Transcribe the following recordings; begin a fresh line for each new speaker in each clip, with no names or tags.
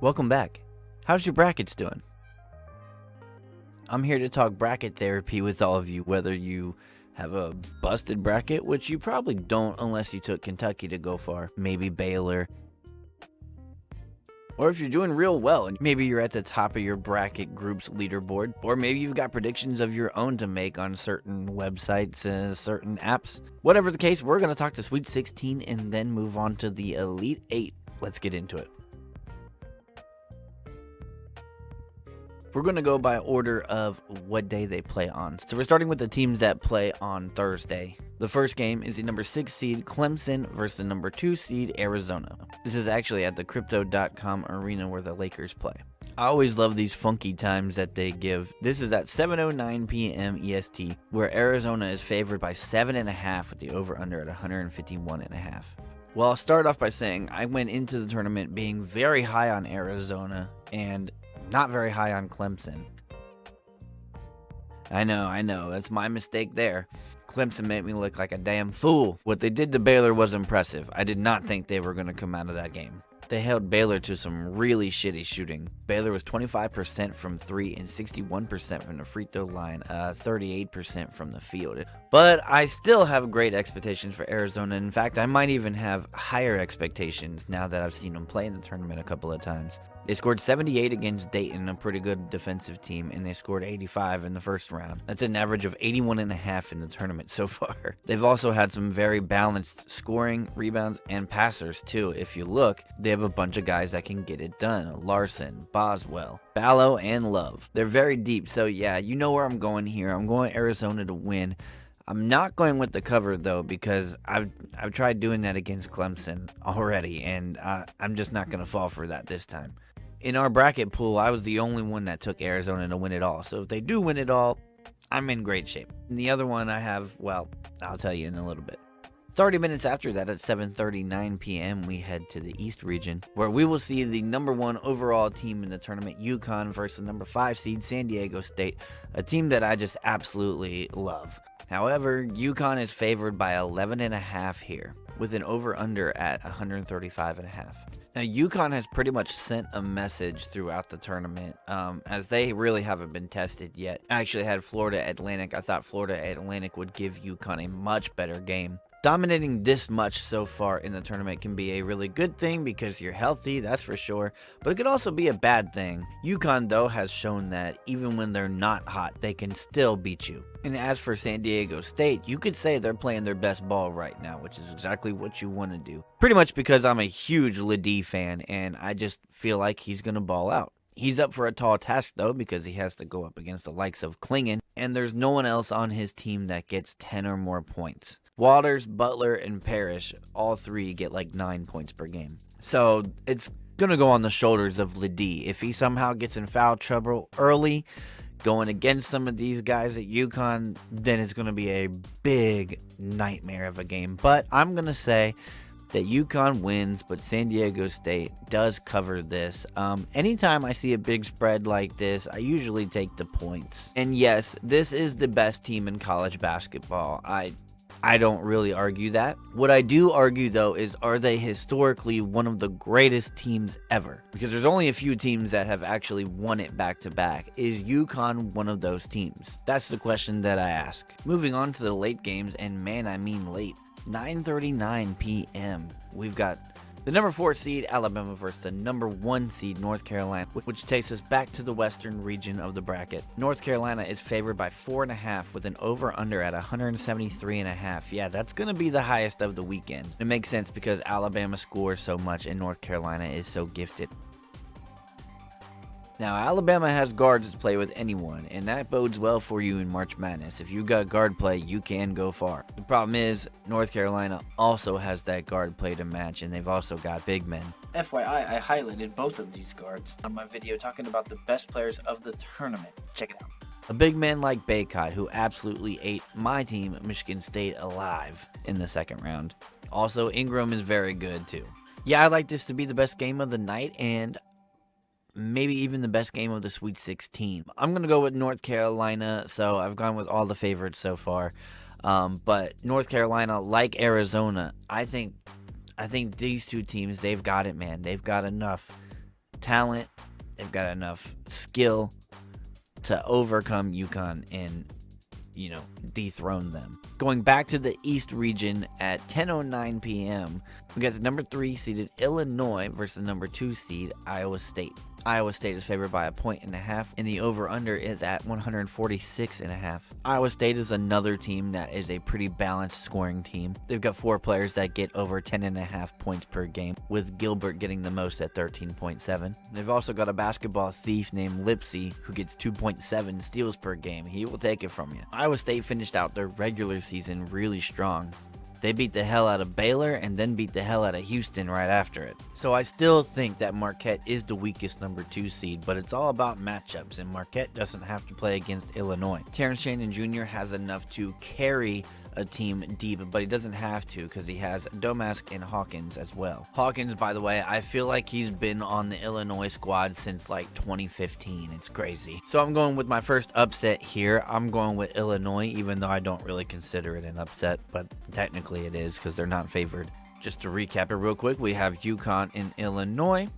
Welcome back. How's your brackets doing? I'm here to talk bracket therapy with all of you, whether you have a busted bracket, which you probably don't unless you took Kentucky to go far, maybe Baylor, or if you're doing real well and maybe you're at the top of your bracket group's leaderboard, or maybe you've got predictions of your own to make on certain websites and certain apps. Whatever the case, we're going to talk to Sweet 16 and then move on to the Elite 8. Let's get into it. We're going to go by order of what day they play on. So we're starting with the teams that play on Thursday. The first game is the number 6 seed Clemson versus the number 2 seed Arizona. This is actually at the Crypto.com arena where the Lakers play. I always love these funky times that they give. This is at 7:09 p.m. EST, where Arizona is favored by 7.5 with the over-under at 151.5. Well, I'll start off by saying I went into the tournament being very high on Arizona and not very high on Clemson. I know, that's my mistake there. Clemson made me look like a damn fool. What they did to Baylor was impressive. I did not think they were going to come out of that game. They held Baylor to some really shitty shooting. Baylor was 25% from 3 and 61% from the free throw line, 38% from the field. But I still have great expectations for Arizona. In fact, I might even have higher expectations now that I've seen them play in the tournament a couple of times. They scored 78 against Dayton, a pretty good defensive team, and they scored 85 in the first round. That's an average of 81.5 in the tournament so far. They've also had some very balanced scoring, rebounds, and passers too. If you look, they have a bunch of guys that can get it done. Larson, Boswell, Ballo, and Love. They're very deep, so yeah, you know where I'm going here. I'm going Arizona to win. I'm not going with the cover, though, because I've tried doing that against Clemson already, and I'm just not going to fall for that this time. In our bracket pool, I was the only one that took Arizona to win it all. So if they do win it all, I'm in great shape. And the other one I have, well, I'll tell you in a little bit. 30 minutes after that, at 7:39 p.m., we head to the East region, where we will see the number 1 overall team in the tournament, UCONN, versus number 5 seed San Diego State, a team that I just absolutely love. However, UCONN is favored by 11.5 here, with an over-under at 135.5. Now, UConn has pretty much sent a message throughout the tournament, as they really haven't been tested yet. I actually had Florida Atlantic. I thought Florida Atlantic would give UConn a much better game. Dominating this much so far in the tournament can be a really good thing because you're healthy, that's for sure, but it could also be a bad thing. UConn, though, has shown that even when they're not hot, they can still beat you. And as for San Diego State, you could say they're playing their best ball right now, which is exactly what you want to do. Pretty much because I'm a huge Ledee fan, and I just feel like he's going to ball out. He's up for a tall task, though, because he has to go up against the likes of Klingon, and there's no one else on his team that gets 10 or more points. Waters, Butler, and Parrish, all three get like 9 points per game. So it's going to go on the shoulders of Ledee. If he somehow gets in foul trouble early, going against some of these guys at UConn, then it's going to be a big nightmare of a game. But I'm going to say that UConn wins, but San Diego State does cover this. Anytime I see a big spread like this, I usually take the points. And yes, this is the best team in college basketball. I don't really argue that. What I do argue, though, is are they historically one of the greatest teams ever? Because there's only a few teams that have actually won it back-to-back. Is UConn one of those teams? That's the question that I ask. Moving on to the late games, and man, I mean late. 9:39 p.m. We've got the number 4 seed Alabama versus the number 1 seed North Carolina, which takes us back to the western region of the bracket. North Carolina is favored by 4.5 with an over-under at 173.5. Yeah, that's going to be the highest of the weekend. It makes sense because Alabama scores so much and North Carolina is so gifted. Now, Alabama has guards to play with anyone, and that bodes well for you in March Madness. If you got guard play, you can go far. The problem is, North Carolina also has that guard play to match, and they've also got big men. FYI, I highlighted both of these guards on my video talking about the best players of the tournament. Check it out. A big man like Baycott, who absolutely ate my team, Michigan State, alive in the second round. Also, Ingram is very good, too. Yeah, I'd like this to be the best game of the night, and maybe even the best game of the Sweet 16. I'm going to go with North Carolina, so I've gone with all the favorites so far. But North Carolina, like Arizona, I think these two teams, they've got it, man. They've got enough. talent, they've got enough skill to overcome UCONN and, dethrone them. Going back to the East region at 10:09 p.m., we got the number 3 seeded Illinois versus the number 2 seed Iowa State. Iowa State is favored by 1.5, and the over-under is at 146.5. Iowa State is another team that is a pretty balanced scoring team. They've got 4 players that get over 10.5 points per game, with Gilbert getting the most at 13.7. They've also got a basketball thief named Lipsy who gets 2.7 steals per game. He will take it from you. Iowa State finished out their regular season really strong. They beat the hell out of Baylor and then beat the hell out of Houston right after it. So I still think that Marquette is the weakest number 2 seed, but it's all about matchups, and Marquette doesn't have to play against Illinois. Terrence Shannon Jr. has enough to carry a team deep, but he doesn't have to because he has Domask and Hawkins as well. Hawkins, by the way, I feel like he's been on the Illinois squad since like 2015. It's crazy. So I'm going with my first upset here. I'm going with Illinois, even though I don't really consider it an upset, but technically it is because they're not favored. Just to recap it real quick, we have UConn in Illinois.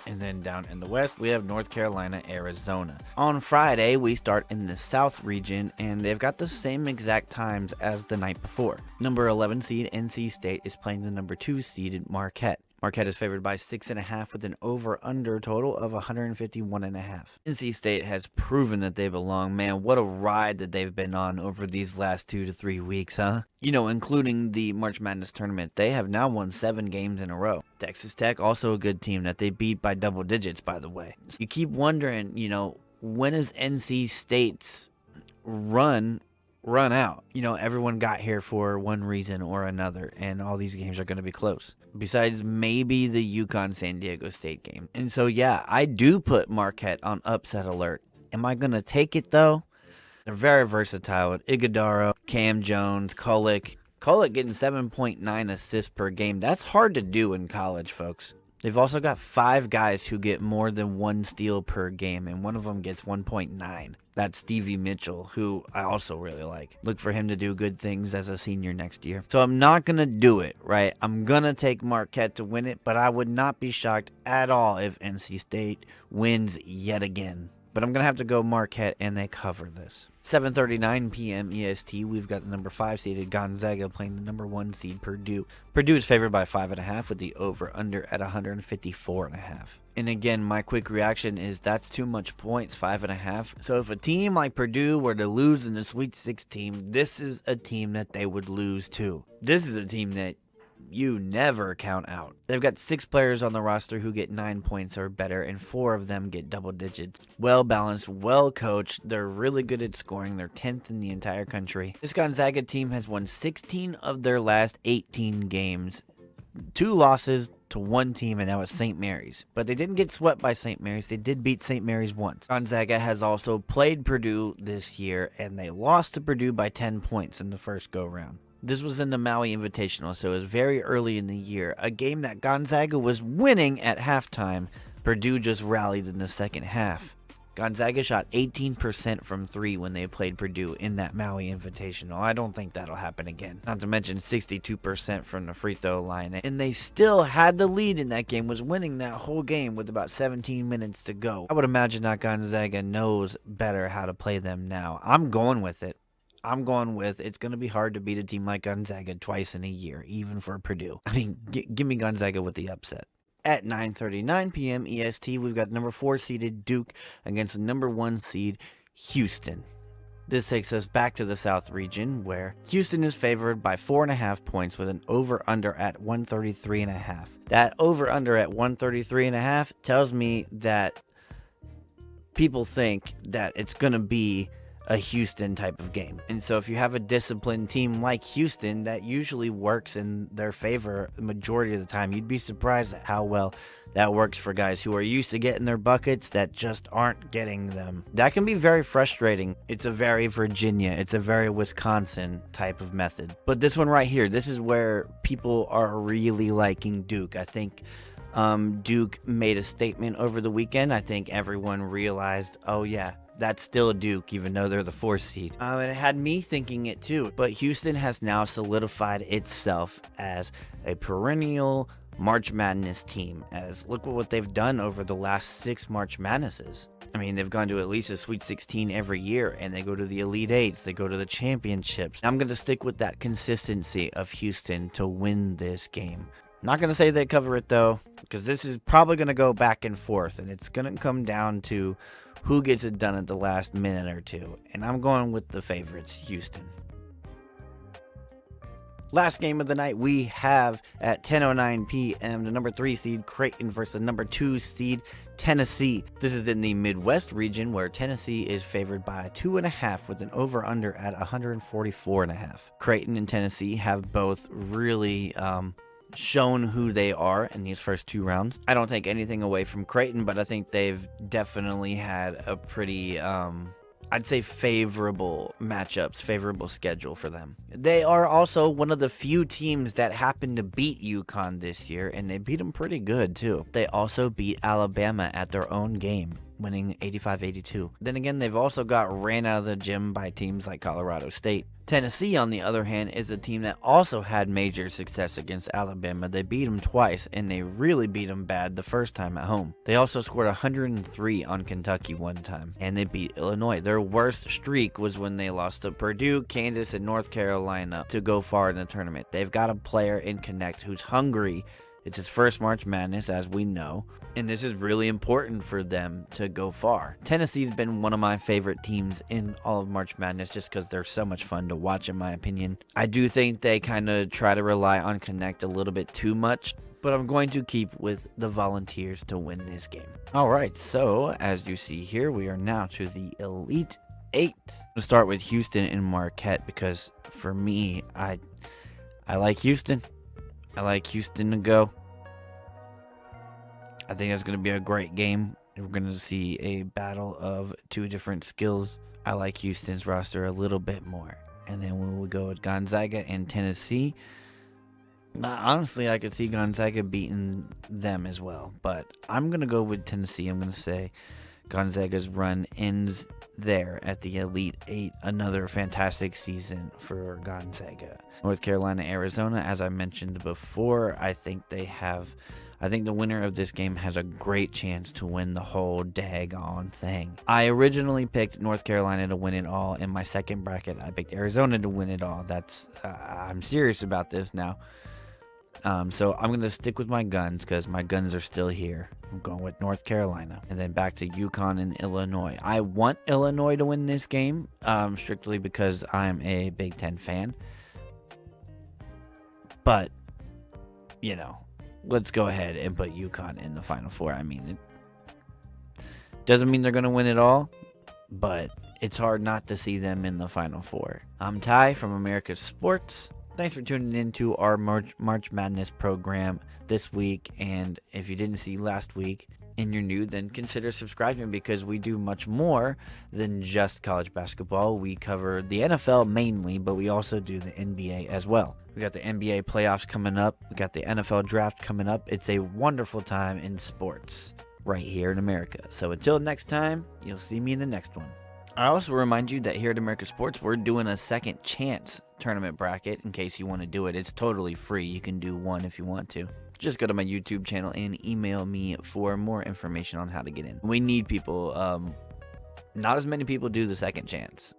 And then down in the West, we have North Carolina, Arizona. On Friday, we start in the South region, and they've got the same exact times as the night before. Number 11 seed NC State is playing the number 2 seeded Marquette. Marquette is favored by 6.5 with an over-under total of 151.5. NC State has proven that they belong. Man, what a ride that they've been on over these last 2 to 3 weeks, huh? Including the March Madness tournament, they have now won 7 games in a row. Texas Tech, also a good team that they beat by double digits, by the way. You keep wondering, when is NC State's run out? Everyone got here for one reason or another, and all these games are going to be close. Besides maybe the UConn San Diego State game. And so, yeah, I do put Marquette on upset alert. Am I going to take it, though? They're very versatile with Iguodaro, Cam Jones, Kolek. Kolek getting 7.9 assists per game. That's hard to do in college, folks. They've also got 5 guys who get more than 1 steal per game, and one of them gets 1.9. That's Stevie Mitchell, who I also really like. Look for him to do good things as a senior next year. So I'm not going to do it, right? I'm going to take Marquette to win it, but I would not be shocked at all if NC State wins yet again. But I'm going to have to go Marquette, and they cover this. 7:39 p.m. EST, we've got the number 5 seeded Gonzaga playing the number 1 seed Purdue. Purdue is favored by 5.5 with the over-under at 154.5. And again, my quick reaction is that's too much points, 5.5. So if a team like Purdue were to lose in the Sweet 16, this is a team that they would lose to. This is a team that you never count out. They've got 6 players on the roster who get 9 points or better, and 4 of them get double digits. Well balanced, well coached. They're really good at scoring. They're 10th in the entire country. This Gonzaga team has won 16 of their last 18 games. 2 losses to 1 team, and that was St. Mary's. But they didn't get swept by St. Mary's. They did beat St. Mary's once. Gonzaga has also played Purdue this year, and they lost to Purdue by 10 points in the first go-round. This was in the Maui Invitational, so it was very early in the year. A game that Gonzaga was winning at halftime. Purdue just rallied in the second half. Gonzaga shot 18% from 3 when they played Purdue in that Maui Invitational. I don't think that'll happen again. Not to mention 62% from the free throw line. And they still had the lead in that game, was winning that whole game with about 17 minutes to go. I would imagine that Gonzaga knows better how to play them now. I'm going with it. It's going to be hard to beat a team like Gonzaga twice in a year, even for Purdue. I mean, give me Gonzaga with the upset. At 9:39 p.m. EST, we've got number 4 seeded Duke against the number 1 seed Houston. This takes us back to the South region, where Houston is favored by 4.5 points with an over-under at 133.5. That over-under at 133.5 tells me that people think that it's going to be a Houston type of game. And so if you have a disciplined team like Houston, that usually works in their favor the majority of the time. You'd be surprised at how well that works for guys who are used to getting their buckets that just aren't getting them. That can be very frustrating. It's a very Virginia, it's a very Wisconsin type of method. But this one right here, this is where people are really liking Duke. I think Duke made a statement over the weekend. I think everyone realized, oh yeah, that's still Duke, even though they're the 4th seed. And it had me thinking it too. But Houston has now solidified itself as a perennial March Madness team, as look what they've done over the last 6 March Madnesses. I mean, they've gone to at least a Sweet 16 every year, and they go to the Elite Eights, they go to the championships. I'm going to stick with that consistency of Houston to win this game. Not going to say they cover it, though, because this is probably going to go back and forth, and it's going to come down to who gets it done at the last minute or two. And I'm going with the favorites, Houston. Last game of the night, we have at 10:09 p.m. the number 3 seed Creighton versus the number 2 seed Tennessee. This is in the Midwest region, where Tennessee is favored by 2.5 with an over-under at 144.5. Creighton and Tennessee have both really shown who they are in these first 2 rounds. I don't take anything away from Creighton, but I think they've definitely had a pretty I'd say favorable matchups, favorable schedule for them. They are also one of the few teams that happened to beat UCONN this year, and they beat them pretty good too. They also beat Alabama at their own game, winning 85-82. Then again, they've also got ran out of the gym by teams like Colorado State. Tennessee, on the other hand, is a team that also had major success against Alabama. They beat them twice, and they really beat them bad the first time at home. They also scored 103 on Kentucky one time, and they beat Illinois. Their worst streak was when they lost to Purdue, Kansas, and North Carolina to go far in the tournament. They've got a player in Connect who's hungry. It's his first March Madness, as we know, and this is really important for them to go far. Tennessee's been one of my favorite teams in all of March Madness just because they're so much fun to watch, in my opinion. I do think they kind of try to rely on Connect a little bit too much, but I'm going to keep with the Volunteers to win this game. All right, so as you see here, we are now to the Elite Eight. I'm going to start with Houston and Marquette because for me, I like Houston. I like Houston to go. I think it's going to be a great game. We're going to see a battle of 2 different skills. I like Houston's roster a little bit more. And then when we go with Gonzaga and Tennessee, honestly, I could see Gonzaga beating them as well. But I'm going to go with Tennessee. I'm going to say Gonzaga's run ends there at the Elite Eight. Another fantastic season for Gonzaga. North Carolina, Arizona, as I mentioned before, I think the winner of this game has a great chance to win the whole daggone thing. I originally picked North Carolina to win it all. In my second bracket, I picked Arizona to win it all. I'm serious about this now. So I'm going to stick with my guns because my guns are still here. I'm going with North Carolina. And then back to UConn and Illinois. I want Illinois to win this game strictly because I'm a Big Ten fan. But, you know, let's go ahead and put UConn in the Final Four. I mean, it doesn't mean they're going to win it all, but it's hard not to see them in the Final Four. I'm Ty from America's Sports. Thanks for tuning in to our March Madness program this week. And if you didn't see last week and you're new, then consider subscribing because we do much more than just college basketball. We cover the NFL mainly, but we also do the NBA as well. We got the NBA playoffs coming up. We got the NFL draft coming up. It's a wonderful time in sports right here in America. So until next time, you'll see me in the next one. I also remind you that here at America Sports, we're doing a second chance tournament bracket in case you want to do it. It's totally free. You can do one if you want to. Just go to my YouTube channel and email me for more information on how to get in. We need people. Not as many people do the second chance.